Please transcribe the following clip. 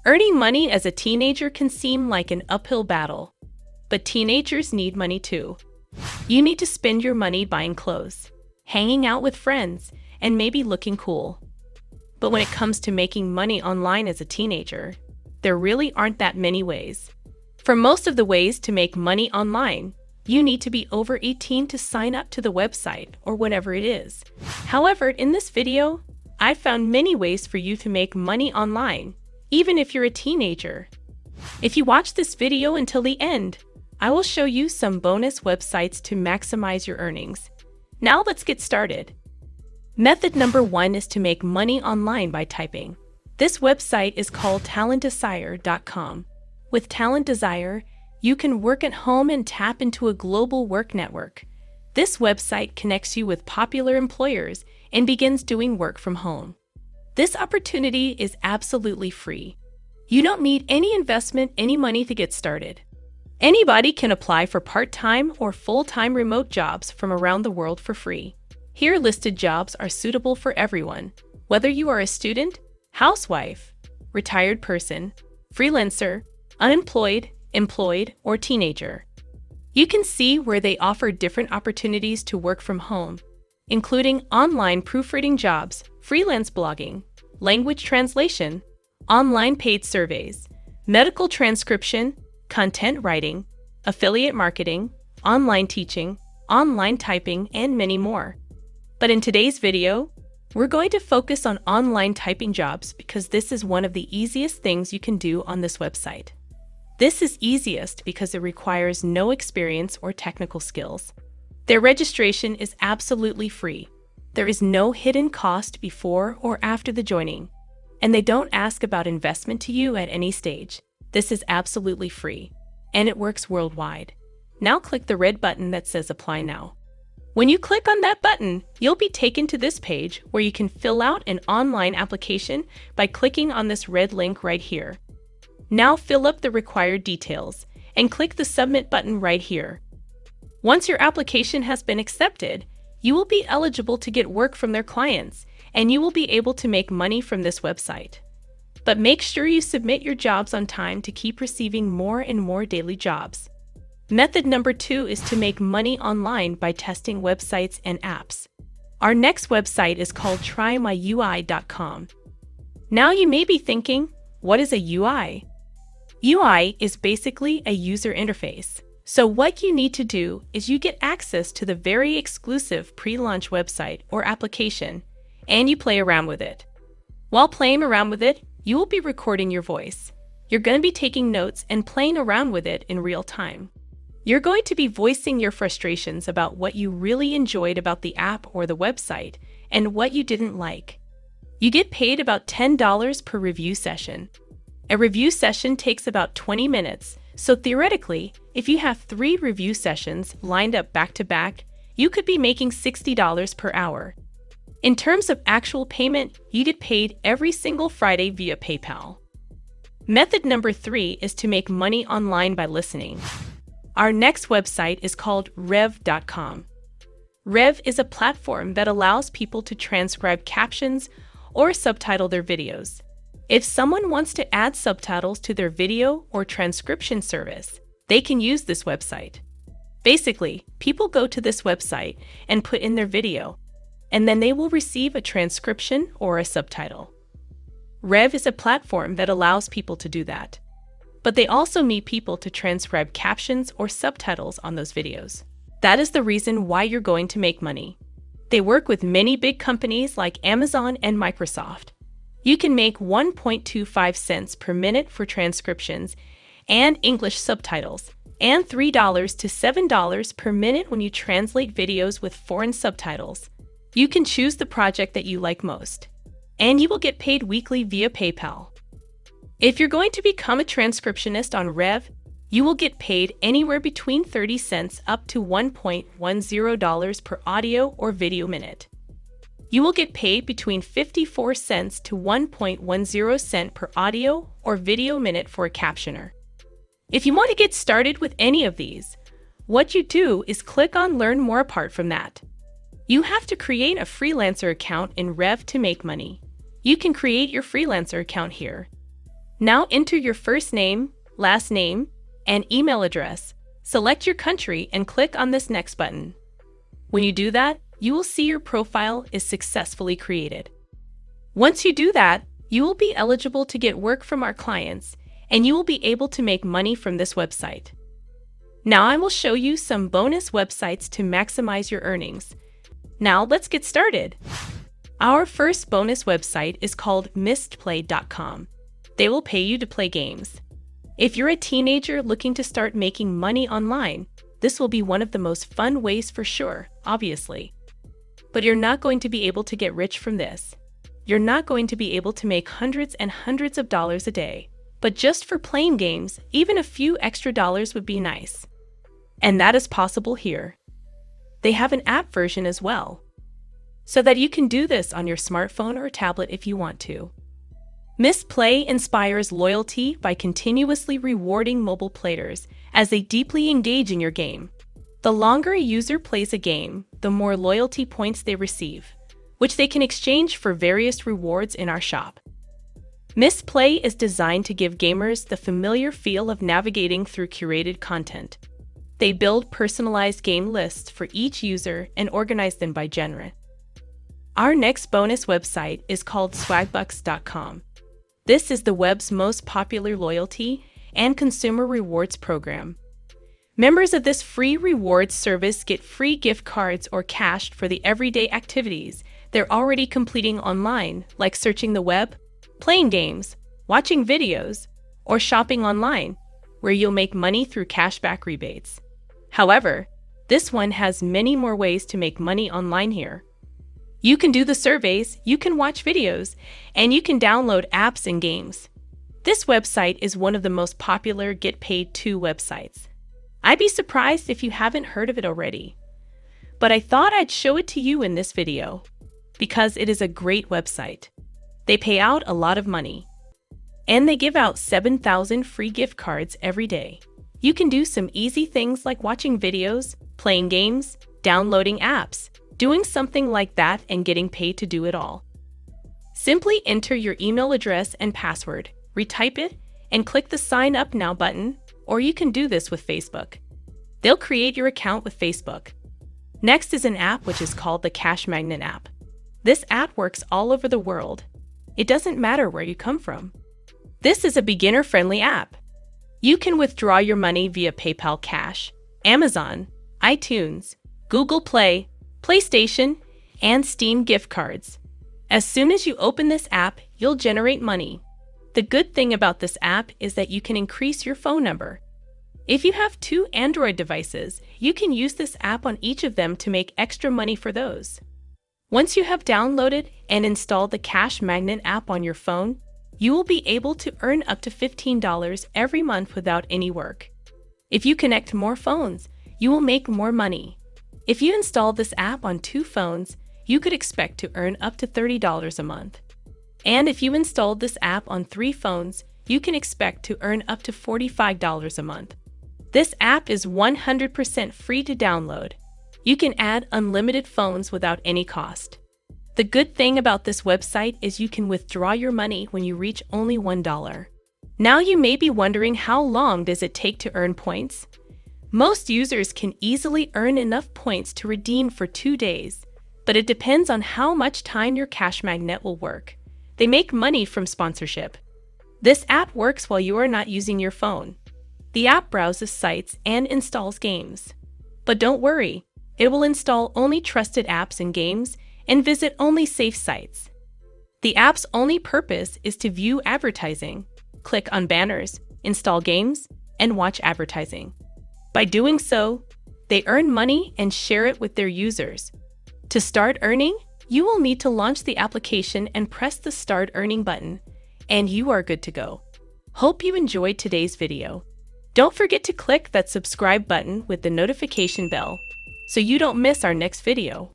Earning money as a teenager can seem like an uphill battle, but teenagers need money too. You need to spend your money buying clothes, hanging out with friends, and maybe looking cool. But when it comes to making money online as a teenager, there really aren't that many ways. For most of the ways to make money online, you need to be over 18 to sign up to the website or whatever it is. However, in this video, I found many ways for you to make money online, even if you're a teenager. If you watch this video until the end, I will show you some bonus websites to maximize your earnings. Now let's get started. Method number 1 is to make money online by typing. This website is called TalentDesire.com. With Talent Desire, you can work at home and tap into a global work network. This website connects you with popular employers and begins doing work from home. This opportunity is absolutely free. You don't need any investment, any money to get started. Anybody can apply for part-time or full-time remote jobs from around the world for free. Here listed jobs are suitable for everyone, whether you are a student, housewife, retired person, freelancer, unemployed, employed, or teenager. You can see where they offer different opportunities to work from home, including online proofreading jobs, freelance blogging, language translation, online paid surveys, medical transcription, content writing, affiliate marketing, online teaching, online typing, and many more. But in today's video, we're going to focus on online typing jobs because this is one of the easiest things you can do on this website. This is easiest because it requires no experience or technical skills. Their registration is absolutely free. There is no hidden cost before or after the joining, and they don't ask about investment to you at any stage. This is absolutely free, and it works worldwide. Now click the red button that says Apply Now. When you click on that button, you'll be taken to this page where you can fill out an online application by clicking on this red link right here. Now fill up the required details and click the Submit button right here. Once your application has been accepted, you will be eligible to get work from their clients, and you will be able to make money from this website. But make sure you submit your jobs on time to keep receiving more and more daily jobs. Method number 2 is to make money online by testing websites and apps. Our next website is called TryMyUI.com. Now you may be thinking, what is a UI? UI is basically a user interface. So what you need to do is you get access to the very exclusive pre-launch website or application, and you play around with it. While playing around with it, you will be recording your voice. You're going to be taking notes and playing around with it in real time. You're going to be voicing your frustrations about what you really enjoyed about the app or the website and what you didn't like. You get paid about $10 per review session. A review session takes about 20 minutes, so theoretically, if you have 3 review sessions lined up back to back, you could be making $60 per hour. In terms of actual payment, you get paid every single Friday via PayPal. Method number 3 is to make money online by listening. Our next website is called Rev.com. Rev is a platform that allows people to transcribe captions or subtitle their videos. If someone wants to add subtitles to their video or transcription service, they can use this website. Basically, people go to this website and put in their video, and then they will receive a transcription or a subtitle. Rev is a platform that allows people to do that. But they also need people to transcribe captions or subtitles on those videos. That is the reason why you're going to make money. They work with many big companies like Amazon and Microsoft. You can make 1.25 cents per minute for transcriptions and English subtitles, and $3 to $7 per minute when you translate videos with foreign subtitles. You can choose the project that you like most, and you will get paid weekly via PayPal. If you're going to become a transcriptionist on Rev, you will get paid anywhere between 30 cents up to $1.10 per audio or video minute. You will get paid between 54 cents to 1.10 cent per audio or video minute for a captioner. If you want to get started with any of these, what you do is click on Learn More. Apart from that, you have to create a freelancer account in Rev to make money. You can create your freelancer account here. Now enter your first name, last name, and email address. Select your country and click on this Next button. When you do that, you will see your profile is successfully created. Once you do that, you will be eligible to get work from our clients, and you will be able to make money from this website. Now I will show you some bonus websites to maximize your earnings. Now let's get started. Our first bonus website is called mistplay.com. They will pay you to play games. If you're a teenager looking to start making money online, this will be one of the most fun ways for sure, obviously. But you're not going to be able to get rich from this. You're not going to be able to make hundreds and hundreds of dollars a day. But just for playing games, even a few extra dollars would be nice. And that is possible here. They have an app version as well, so that you can do this on your smartphone or tablet if you want to. Mistplay inspires loyalty by continuously rewarding mobile players as they deeply engage in your game. The longer a user plays a game, the more loyalty points they receive, which they can exchange for various rewards in our shop. Mistplay is designed to give gamers the familiar feel of navigating through curated content. They build personalized game lists for each user and organize them by genre. Our next bonus website is called swagbucks.com. This is the web's most popular loyalty and consumer rewards program. Members of this free rewards service get free gift cards or cash for the everyday activities they're already completing online, like searching the web, playing games, watching videos, or shopping online, where you'll make money through cashback rebates. However, this one has many more ways to make money online here. You can do the surveys, you can watch videos, and you can download apps and games. This website is one of the most popular Get Paid To websites. I'd be surprised if you haven't heard of it already. But I thought I'd show it to you in this video, because it is a great website. They pay out a lot of money, and they give out 7,000 free gift cards every day. You can do some easy things like watching videos, playing games, downloading apps, doing something like that and getting paid to do it all. Simply enter your email address and password, retype it, and click the Sign Up Now button, or you can do this with Facebook. They'll create your account with Facebook. Next is an app which is called the Cash Magnet app. This app works all over the world. It doesn't matter where you come from. This is a beginner-friendly app. You can withdraw your money via PayPal Cash, Amazon, iTunes, Google Play, PlayStation, and Steam gift cards. As soon as you open this app, you'll generate money. The good thing about this app is that you can increase your phone number. If you have 2 Android devices, you can use this app on each of them to make extra money for those. Once you have downloaded and installed the Cash Magnet app on your phone, you will be able to earn up to $15 every month without any work. If you connect more phones, you will make more money. If you install this app on 2 phones, you could expect to earn up to $30 a month. And if you installed this app on 3 phones, you can expect to earn up to $45 a month. This app is 100% free to download. You can add unlimited phones without any cost. The good thing about this website is you can withdraw your money when you reach only $1. Now you may be wondering, how long does it take to earn points? Most users can easily earn enough points to redeem for 2 days, but it depends on how much time your Cash Magnet will work. They make money from sponsorship. This app works while you are not using your phone. The app browses sites and installs games. But don't worry, it will install only trusted apps and games and visit only safe sites. The app's only purpose is to view advertising, click on banners, install games, and watch advertising. By doing so, they earn money and share it with their users. To start earning, you will need to launch the application and press the Start Earning button, and you are good to go. Hope you enjoyed today's video. Don't forget to click that subscribe button with the notification bell so you don't miss our next video.